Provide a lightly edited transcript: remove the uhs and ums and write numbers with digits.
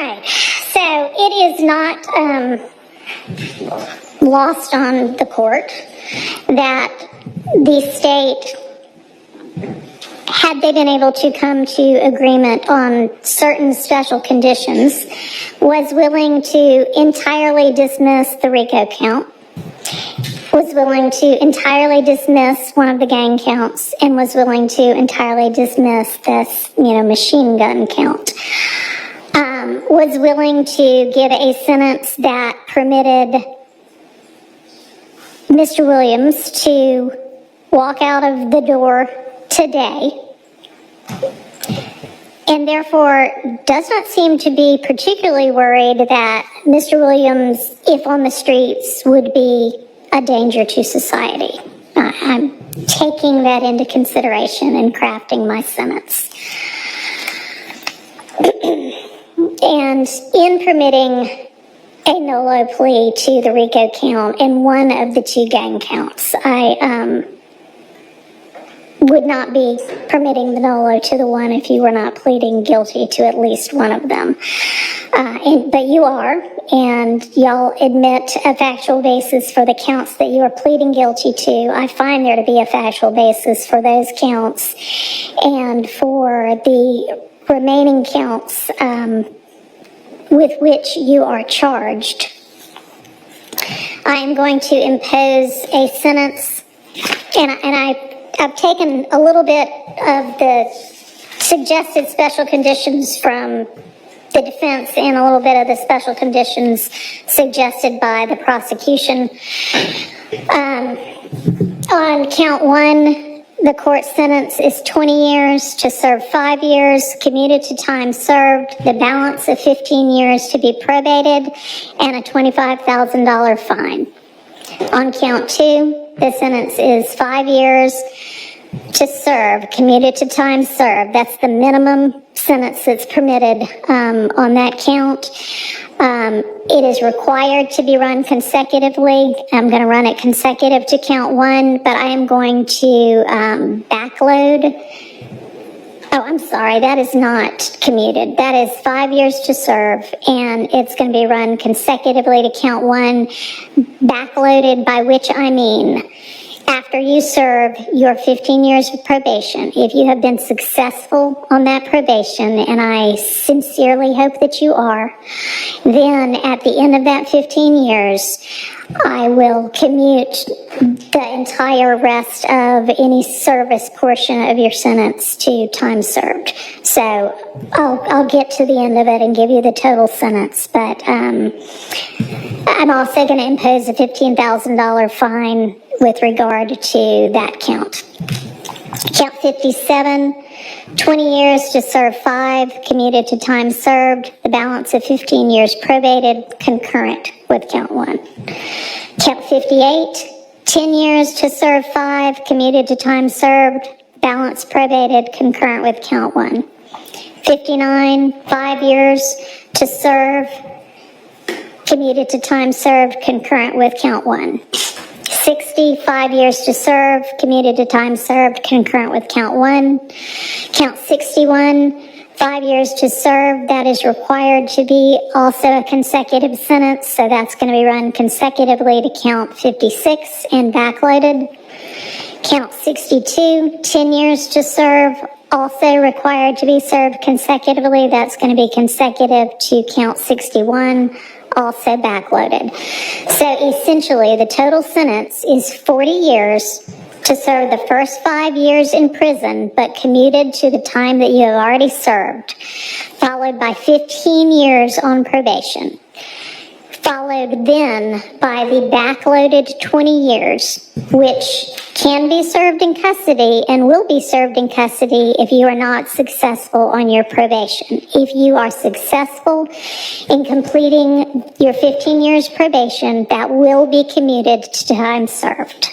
right, so it is not lost on the court that the state, had they been able to come to agreement on certain special conditions, was willing to entirely dismiss the RICO count, was willing to entirely dismiss one of the gang counts, and was willing to entirely dismiss this, machine gun count. Was willing to give a sentence that permitted Mr. Williams to walk out of the door today, and therefore does not seem to be particularly worried that Mr. Williams, if on the streets, would be a danger to society. I'm taking that into consideration in crafting my sentence. And in permitting a nolo plea to the RICO count in one of the two gang counts, I would not be permitting the nolo to the one if you were not pleading guilty to at least one of them. But you are, and y'all admit a factual basis for the counts that you are pleading guilty to. I find there to be a factual basis for those counts, and for the remaining counts with which you are charged, I am going to impose a sentence, and I've taken a little bit of the suggested special conditions from the defense and a little bit of the special conditions suggested by the prosecution. On count one, the court sentence is 20 years to serve 5 years, commuted to time served, the balance of 15 years to be probated, and a $25,000 fine. On count two, the sentence is 5 years to serve, commuted to time served. That's the minimum sentence that's permitted on that count. It is required to be run consecutively. I'm going to run it consecutive to count one, but I am going to backload. Oh, I'm sorry, that is not commuted. That is 5 years to serve, and it's going to be run consecutively to count one, backloaded, by which I mean after you serve your 15 years of probation. If you have been successful on that probation, and I sincerely hope that you are, then at the end of that 15 years, I will commute the entire rest of any service portion of your sentence to time served. So I'll get to the end of it and give you the total sentence, but I'm also going to impose a $15,000 fine with regard to that count. Count 57, 20 years to serve 5, commuted to time served, the balance of 15 years probated, concurrent with count 1. Count 58, 10 years to serve 5, commuted to time served, balance probated, concurrent with count 1. 59, 5 years to serve, commuted to time served, concurrent with count 1. 60, 5 years to serve, commuted to time served, concurrent with count 1. Count 61, 5 years to serve, that is required to be also a consecutive sentence, so that's going to be run consecutively to count 56 and backloaded. Count 62, 10 years to serve, also required to be served consecutively, that's going to be consecutive to count 61, also backloaded. So essentially, the total sentence is 40 years to serve the first 5 years in prison, but commuted to the time that you have already served, followed by 15 years on probation, followed then by the backloaded 20 years, which can be served in custody and will be served in custody if you are not successful on your probation. If you are successful in completing your 15 years probation, that will be commuted to time served.